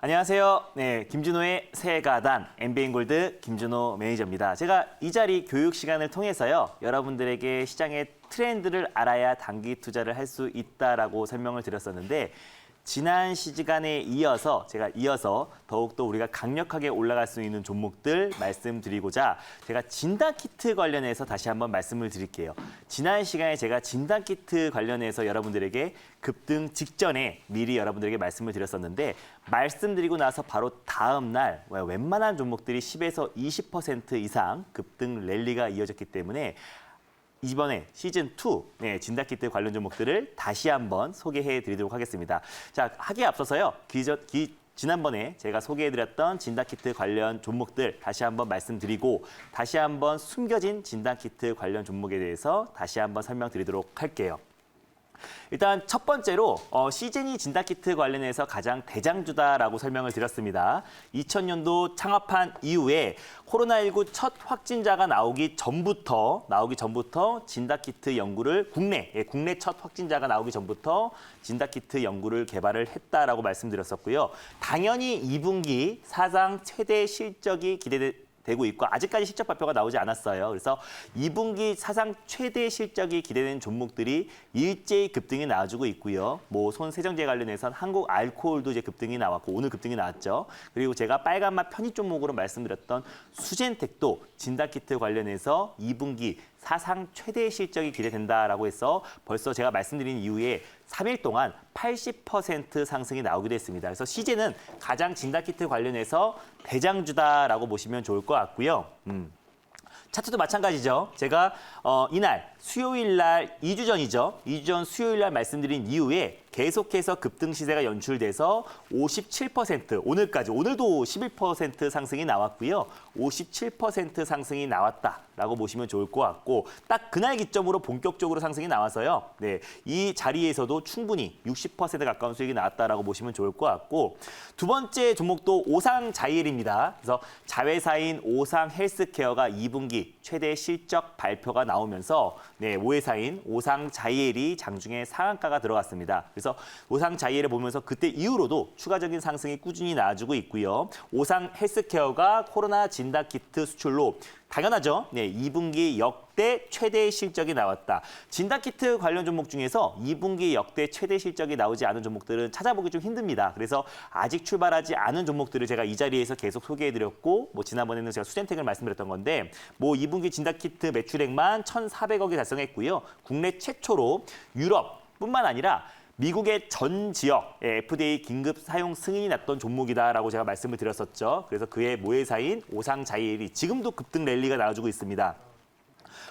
안녕하세요. 네, 김준호의 새해가단 MBN골드 김준호 매니저입니다. 제가 이 자리 교육 시간을 통해서요. 여러분들에게 시장의 트렌드를 알아야 단기 투자를 할 수 있다라고 설명을 드렸었는데 지난 시간에 제가 이어서 더욱더 우리가 강력하게 올라갈 수 있는 종목들 말씀드리고자 제가 진단키트 관련해서 다시 한번 말씀을 드릴게요. 지난 시간에 제가 진단키트 관련해서 여러분들에게 급등 직전에 미리 여러분들에게 말씀을 드렸었는데 말씀드리고 나서 바로 다음 날 웬만한 종목들이 10에서 20% 이상 급등 랠리가 이어졌기 때문에 이번에 시즌2 진단키트 관련 종목들을 다시 한번 소개해 드리도록 하겠습니다. 자, 하기에 앞서서요. 지난번에 제가 소개해드렸던 진단키트 관련 종목들 다시 한번 말씀드리고 다시 한번 숨겨진 진단키트 관련 종목에 대해서 다시 한번 설명드리도록 할게요. 일단 첫 번째로 시즌이 진단키트 관련해서 가장 대장주다라고 설명을 드렸습니다. 2000년도 창업한 이후에 코로나19 첫 확진자가 나오기 전부터 진단키트 연구를 국내 첫 확진자가 나오기 전부터 진단키트 연구를 개발을 했다라고 말씀드렸었고요. 당연히 2분기 사상 최대 실적이 되고 있고 아직까지 실적 발표가 나오지 않았어요. 그래서 2분기 사상 최대 실적이 기대되는 종목들이 일제히 급등이 나와주고 있고요. 뭐 손세정제 관련해서는 한국 알코올도 이제 급등이 나왔고 오늘 급등이 나왔죠. 그리고 제가 빨간맛 편의 종목으로 말씀드렸던 수젠텍도 진단키트 관련해서 2분기 사상 최대 실적이 기대된다라고 해서 벌써 제가 말씀드린 이후에 3일 동안 80% 상승이 나오기도 했습니다. 그래서 시제는 가장 진단키트 관련해서 대장주다라고 보시면 좋을 것 같고요. 차트도 마찬가지죠. 제가 이날 수요일 날 2주 전이죠. 2주 전 수요일 날 말씀드린 이후에 계속해서 급등 시세가 연출돼서 57% 오늘도 11% 상승이 나왔고요. 57% 상승이 나왔다라고 보시면 좋을 것 같고 딱 그날 기점으로 본격적으로 상승이 나와서요. 네, 이 자리에서도 충분히 60% 가까운 수익이 나왔다라고 보시면 좋을 것 같고 두 번째 종목도 오상자이엘입니다. 그래서 자회사인 오상헬스케어가 2분기 최대 실적 발표가 나오면서 모회사인 오상자이엘이 장중에 상한가가 들어갔습니다. 그래서 오상자이엘을 보면서 그때 이후로도 추가적인 상승이 꾸준히 나와주고 있고요. 오상헬스케어가 코로나 진단키트 수출로 당연하죠. 2분기 역대 최대 실적이 나왔다. 진단키트 관련 종목 중에서 2분기 역대 최대 실적이 나오지 않은 종목들은 찾아보기 좀 힘듭니다. 그래서 아직 출발하지 않은 종목들을 제가 이 자리에서 계속 소개해드렸고 지난번에는 제가 수젠텍을 말씀드렸던 건데 2분기 진단키트 매출액만 1,400억이 달성했고요. 국내 최초로 유럽뿐만 아니라 미국의 전 지역 FDA 긴급 사용 승인이 났던 종목이다라고 제가 말씀을 드렸었죠. 그래서 그의 모회사인 오상자이엘이 지금도 급등 랠리가 나와주고 있습니다.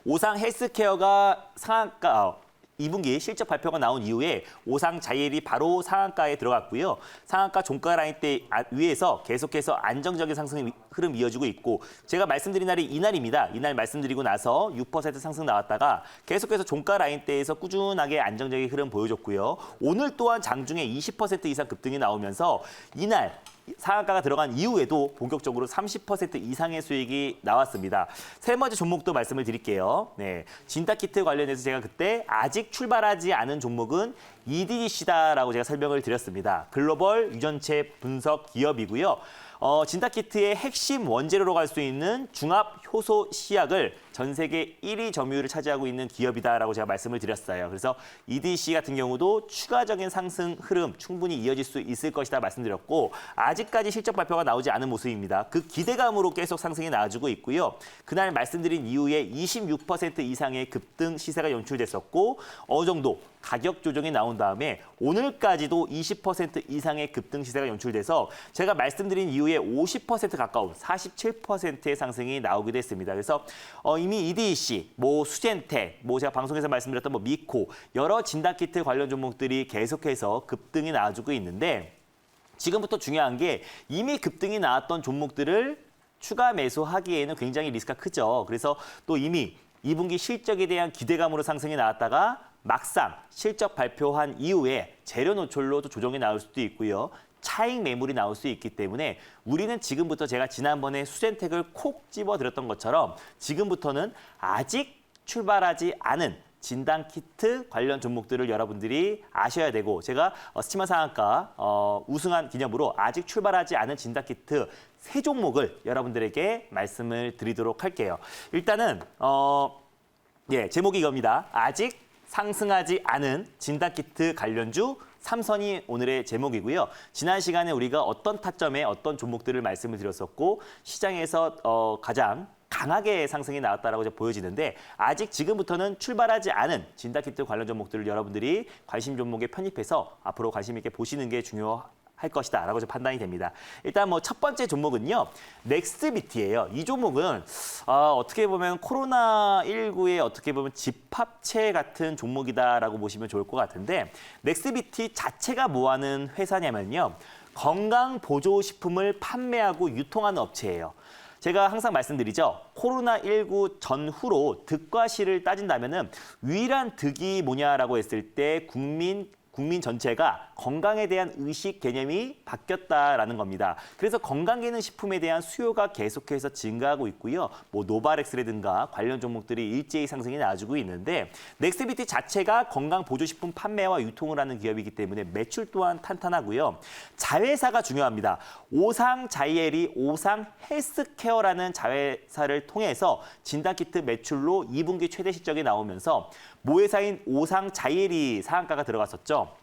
오상헬스케어가 상한가 2분기 실적 발표가 나온 이후에 오상자이엘이 바로 상한가에 들어갔고요. 상한가 종가 라인대 위에서 계속해서 안정적인 상승 흐름 이어지고 있고 제가 말씀드린 날이 이날입니다. 이날 말씀드리고 나서 6% 상승 나왔다가 계속해서 종가 라인대에서 꾸준하게 안정적인 흐름 보여줬고요. 오늘 또한 장중에 20% 이상 급등이 나오면서 이날 상한가가 들어간 이후에도 본격적으로 30% 이상의 수익이 나왔습니다. 세 번째 종목도 말씀을 드릴게요. 진단키트 관련해서 제가 그때 아직 출발하지 않은 종목은 EDC다라고 제가 설명을 드렸습니다. 글로벌 유전체 분석 기업이고요. 진단키트의 핵심 원재료로 갈 수 있는 중합 효소 시약을 전 세계 1위 점유율을 차지하고 있는 기업이다라고 제가 말씀을 드렸어요. 그래서 EDC 같은 경우도 추가적인 상승 흐름 충분히 이어질 수 있을 것이다 말씀드렸고 아직까지 실적 발표가 나오지 않은 모습입니다. 그 기대감으로 계속 상승이 나와주고 있고요. 그날 말씀드린 이후에 26% 이상의 급등 시세가 연출됐었고 어느 정도 가격 조정이 나온 다음에 오늘까지도 20% 이상의 급등 시세가 연출돼서 제가 말씀드린 이후에 50% 가까운 47%의 상승이 나오기도 했습니다. 그래서 이미 EDC, 수젠텍, 제가 방송에서 말씀드렸던 미코 여러 진단키트 관련 종목들이 계속해서 급등이 나와주고 있는데 지금부터 중요한 게 이미 급등이 나왔던 종목들을 추가 매수하기에는 굉장히 리스크가 크죠. 그래서 또 이미 2분기 실적에 대한 기대감으로 상승이 나왔다가 막상 실적 발표한 이후에 재료 노출로 또 조정이 나올 수도 있고요. 차익 매물이 나올 수 있기 때문에 우리는 지금부터 제가 지난번에 수젠텍을 콕 집어드렸던 것처럼 지금부터는 아직 출발하지 않은 진단 키트 관련 종목들을 여러분들이 아셔야 되고 제가 스치마 상한가 우승한 기념으로 아직 출발하지 않은 진단 키트 3종목을 여러분들에게 말씀을 드리도록 할게요. 일단은 제목이 이겁니다. 아직 상승하지 않은 진단 키트 관련주 3선이 오늘의 제목이고요. 지난 시간에 우리가 어떤 타점에 어떤 종목들을 말씀을 드렸었고 시장에서 가장 강하게 상승이 나왔다라고 보여지는데 아직 지금부터는 출발하지 않은 진단키트 관련 종목들을 여러분들이 관심 종목에 편입해서 앞으로 관심 있게 보시는 게 중요할 것이다라고 판단이 됩니다. 일단 첫 번째 종목은요. 넥스비티예요. 이 종목은 어떻게 보면 코로나19의 어떻게 보면 집합체 같은 종목이다라고 보시면 좋을 것 같은데 넥스비티 자체가 뭐 하는 회사냐면요. 건강보조식품을 판매하고 유통하는 업체예요. 제가 항상 말씀드리죠. 코로나19 전후로 득과 실을 따진다면은 유일한 득이 뭐냐라고 했을 때 국민 전체가 건강에 대한 의식 개념이 바뀌었다라는 겁니다. 그래서 건강기능 식품에 대한 수요가 계속해서 증가하고 있고요. 노바렉스라든가 관련 종목들이 일제히 상승이 나와주고 있는데 넥스비티 자체가 건강보조식품 판매와 유통을 하는 기업이기 때문에 매출 또한 탄탄하고요. 자회사가 중요합니다. 오상자이엘이 오상헬스케어라는 자회사를 통해서 진단키트 매출로 2분기 최대 실적이 나오면서 모회사인 오상자이엘이 상한가가 들어갔었죠.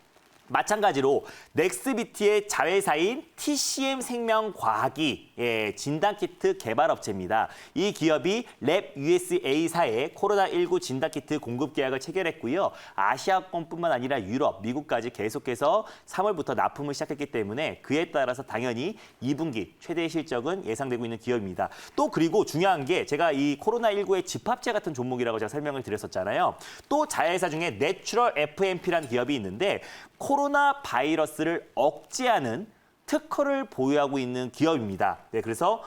마찬가지로 넥스비티의 자회사인 TCM생명과학이 진단키트 개발업체입니다. 이 기업이 랩 USA사에 코로나19 진단키트 공급 계약을 체결했고요. 아시아권뿐만 아니라 유럽, 미국까지 계속해서 3월부터 납품을 시작했기 때문에 그에 따라서 당연히 2분기 최대 실적은 예상되고 있는 기업입니다. 또 그리고 중요한 게 제가 이 코로나19의 집합체 같은 종목이라고 제가 설명을 드렸었잖아요. 또 자회사 중에 내추럴 FMP라는 기업이 있는데 코로나 바이러스를 억제하는 특허를 보유하고 있는 기업입니다. 그래서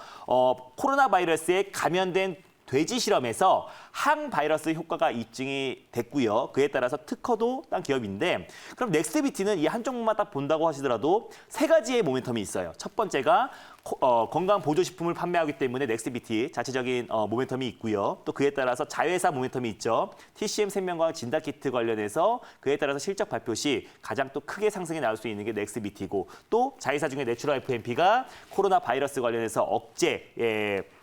코로나 바이러스에 감염된 돼지 실험에서 항바이러스 효과가 입증이 됐고요. 그에 따라서 특허도 딴 기업인데 그럼 넥스비티는 이 한 종목만 딱 본다고 하시더라도 3가지의 모멘텀이 있어요. 첫 번째가 건강보조식품을 판매하기 때문에 넥스비티 자체적인 모멘텀이 있고요. 또 그에 따라서 자회사 모멘텀이 있죠. TCM생명과학 진단키트 관련해서 그에 따라서 실적 발표 시 가장 또 크게 상승이 나올 수 있는 게 넥스비티고 또 자회사 중에 내추럴 FMP가 코로나 바이러스 관련해서 억제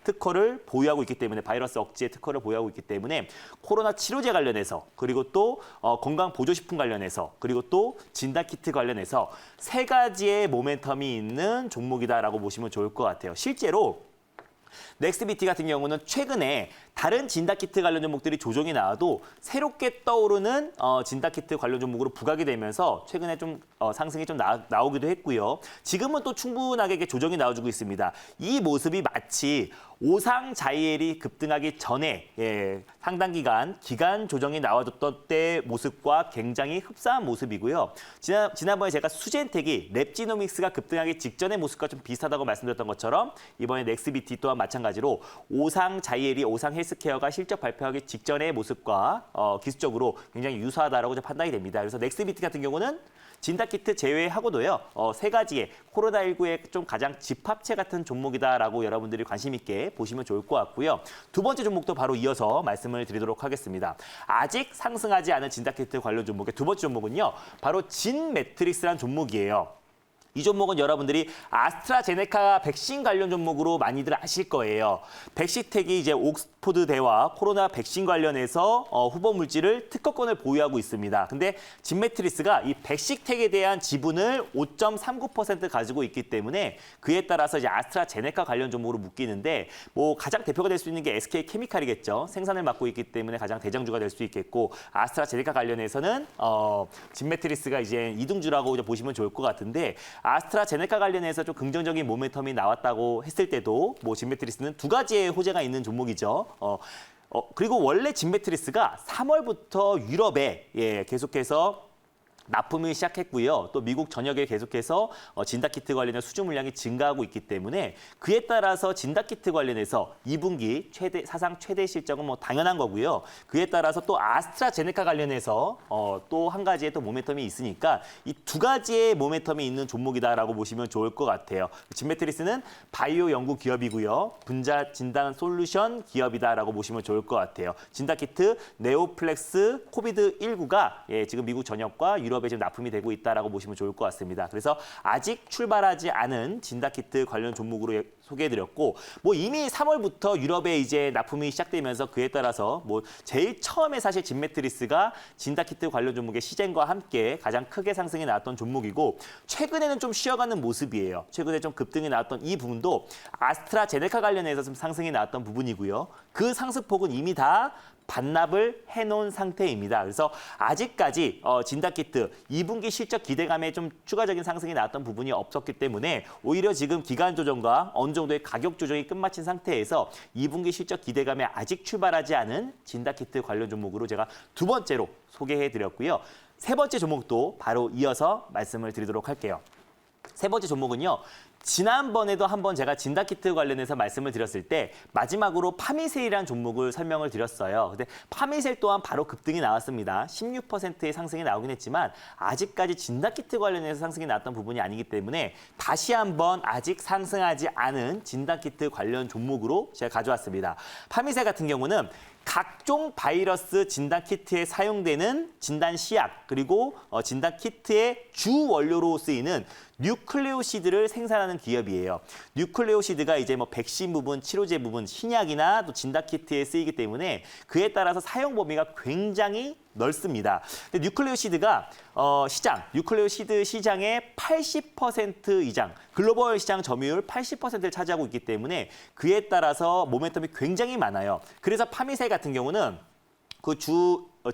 특허를 보유하고 있기 때문에 바이러스 억제 특허를 보유하고 있기 때문에 코로나 치료제 관련해서 그리고 또 건강보조식품 관련해서 그리고 또 진단키트 관련해서 3가지의 모멘텀이 있는 종목이다라고 보시면 좋을 것 같아요. 실제로 넥스비티 같은 경우는 최근에 다른 진단키트 관련 종목들이 조정이 나와도 새롭게 떠오르는 진단키트 관련 종목으로 부각이 되면서 최근에 좀 상승이 좀 나오기도 했고요. 지금은 또 충분하게 이렇게 조정이 나와주고 있습니다. 이 모습이 마치 오상자이엘이 급등하기 전에 상당 기간 조정이 나와줬던 때 모습과 굉장히 흡사한 모습이고요. 지난번에 제가 수젠텍이 랩지노믹스가 급등하기 직전의 모습과 좀 비슷하다고 말씀드렸던 것처럼 이번에 넥스비티 또한 마찬가지로 오상자이엘이 오상헬스케어가 실적 발표하기 직전의 모습과 기술적으로 굉장히 유사하다라고 판단이 됩니다. 그래서 넥스비티 같은 경우는 진단키트 제외하고도요. 3가지의 코로나19의 좀 가장 집합체 같은 종목이다라고 여러분들이 관심 있게 보시면 좋을 것 같고요. 두 번째 종목도 바로 이어서 말씀을 드리도록 하겠습니다. 아직 상승하지 않은 진단키트 관련 종목의 두 번째 종목은요. 바로 진매트릭스라는 종목이에요. 이 종목은 여러분들이 아스트라제네카 백신 관련 종목으로 많이들 아실 거예요. 백시텍이 이제 옥스포드대와 코로나 백신 관련해서 후보 물질을 특허권을 보유하고 있습니다. 근데 진매트리스가 이 백시텍에 대한 지분을 5.39% 가지고 있기 때문에 그에 따라서 이제 아스트라제네카 관련 종목으로 묶이는데 가장 대표가 될 수 있는 게 SK케미칼이겠죠. 생산을 맡고 있기 때문에 가장 대장주가 될 수 있겠고 아스트라제네카 관련해서는 진매트리스가 이제 이등주라고 보시면 좋을 것 같은데 아스트라제네카 관련해서 좀 긍정적인 모멘텀이 나왔다고 했을 때도 진매트리스는 2가지의 호재가 있는 종목이죠. 그리고 원래 진매트리스가 3월부터 유럽에 계속해서 납품을 시작했고요. 또 미국 전역에 계속해서 진단키트 관련된 수주 물량이 증가하고 있기 때문에 그에 따라서 진단키트 관련해서 2분기 사상 최대 실적은 뭐 당연한 거고요. 그에 따라서 또 아스트라제네카 관련해서 또 한 가지의 또 모멘텀이 있으니까 이 두 가지의 모멘텀이 있는 종목이다라고 보시면 좋을 것 같아요. 진메트리스는 바이오 연구 기업이고요. 분자 진단 솔루션 기업이다라고 보시면 좋을 것 같아요. 진단키트 네오플렉스 코비드19가 지금 미국 전역과 유럽에 지금 납품이 되고 있다라고 보시면 좋을 것 같습니다. 그래서 아직 출발하지 않은 진단키트 관련 종목으로 소개해드렸고, 뭐 이미 3월부터 유럽에 이제 납품이 시작되면서 그에 따라서 뭐 제일 처음에 사실 진메트리스가 진단키트 관련 종목의 시젠과 함께 가장 크게 상승이 나왔던 종목이고, 최근에는 좀 쉬어가는 모습이에요. 최근에 좀 급등이 나왔던 이 부분도 아스트라제네카 관련해서 좀 상승이 나왔던 부분이고요. 그 상승폭은 이미 다 반납을 해놓은 상태입니다. 그래서 아직까지 진단키트 2분기 실적 기대감에 좀 추가적인 상승이 나왔던 부분이 없었기 때문에 오히려 지금 기간 조정과 어느 정도의 가격 조정이 끝마친 상태에서 2분기 실적 기대감에 아직 출발하지 않은 진단키트 관련 종목으로 제가 두 번째로 소개해드렸고요. 세 번째 종목도 바로 이어서 말씀을 드리도록 할게요. 세 번째 종목은요. 지난번에도 한번 제가 진단키트 관련해서 말씀을 드렸을 때 마지막으로 파미셀이라는 종목을 설명을 드렸어요. 근데 파미셀 또한 바로 급등이 나왔습니다. 16%의 상승이 나오긴 했지만 아직까지 진단키트 관련해서 상승이 나왔던 부분이 아니기 때문에 다시 한번 아직 상승하지 않은 진단키트 관련 종목으로 제가 가져왔습니다. 파미셀 같은 경우는 각종 바이러스 진단키트에 사용되는 진단시약 그리고 진단키트의 주 원료로 쓰이는 뉴클레오시드를 생산하는 기업이에요. 뉴클레오시드가 이제 뭐 백신 부분, 치료제 부분, 신약이나 또 진단키트에 쓰이기 때문에 그에 따라서 사용 범위가 굉장히 넓습니다. 근데 뉴클레오시드가 뉴클레오시드 시장의 80% 이상, 글로벌 시장 점유율 80%를 차지하고 있기 때문에 그에 따라서 모멘텀이 굉장히 많아요. 그래서 파미셀 같은 경우는 그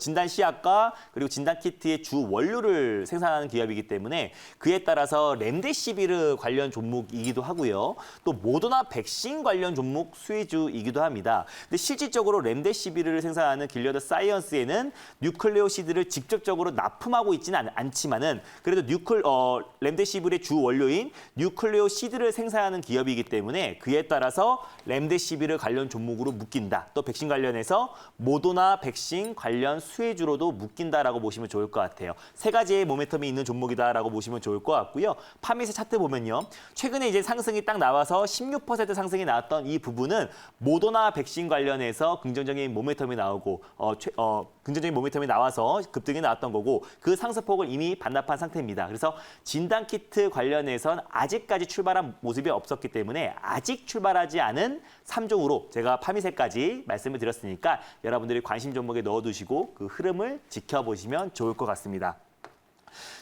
진단 시약과 그리고 진단 키트의 주 원료를 생산하는 기업이기 때문에 그에 따라서 렘데시비르 관련 종목이기도 하고요. 또 모더나 백신 관련 종목 수혜주이기도 합니다. 근데 실질적으로 렘데시비르를 생산하는 길리어드 사이언스에는 뉴클레오시드를 직접적으로 납품하고 있지는 않지만은 그래도 렘데시비르의 주 원료인 뉴클레오시드를 생산하는 기업이기 때문에 그에 따라서 렘데시비르 관련 종목으로 묶인다. 또 백신 관련해서 모더나 백신 관련 수혜주로도 묶인다라고 보시면 좋을 것 같아요. 세 가지의 모멘텀이 있는 종목이다라고 보시면 좋을 것 같고요. 파미셀 차트 보면요. 최근에 이제 상승이 딱 나와서 16% 상승이 나왔던 이 부분은 모더나 백신 관련해서 긍정적인 모멘텀이 나오고 긍정적인 모멘텀이 나와서 급등이 나왔던 거고 그 상승폭을 이미 반납한 상태입니다. 그래서 진단키트 관련해선 아직까지 출발한 모습이 없었기 때문에 아직 출발하지 않은 3종으로 제가 파미셀까지 말씀을 드렸으니까 여러분들이 관심 종목에 넣어두시고 그 흐름을 지켜보시면 좋을 것 같습니다.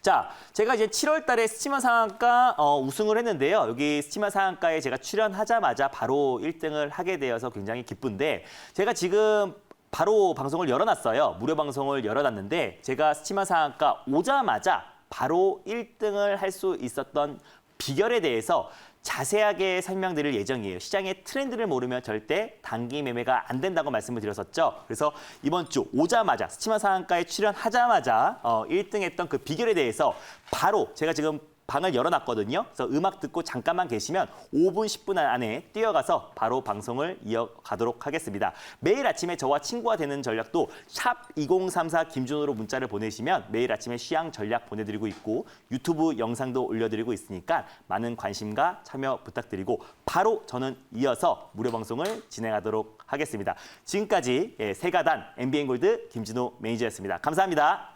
자, 제가 이제 7월 달에 스치마 상한가 우승을 했는데요. 여기 스치마 상한가에 제가 출연하자마자 바로 1등을 하게 되어서 굉장히 기쁜데 제가 지금 바로 방송을 열어놨어요. 무료 방송을 열어놨는데 제가 스치마 상한가 오자마자 바로 1등을 할 수 있었던 비결에 대해서 자세하게 설명드릴 예정이에요. 시장의 트렌드를 모르면 절대 단기 매매가 안 된다고 말씀을 드렸었죠. 그래서 이번 주 오자마자 스치마 상한가에 출연하자마자 1등 했던 그 비결에 대해서 바로 제가 지금 방을 열어놨거든요. 그래서 음악 듣고 잠깐만 계시면 5분, 10분 안에 뛰어가서 바로 방송을 이어가도록 하겠습니다. 매일 아침에 저와 친구가 되는 전략도 샵 2034 김준호로 문자를 보내시면 매일 아침에 취향 전략 보내드리고 있고 유튜브 영상도 올려드리고 있으니까 많은 관심과 참여 부탁드리고 바로 저는 이어서 무료 방송을 진행하도록 하겠습니다. 지금까지 세가단 MBN골드 김준호 매니저였습니다. 감사합니다.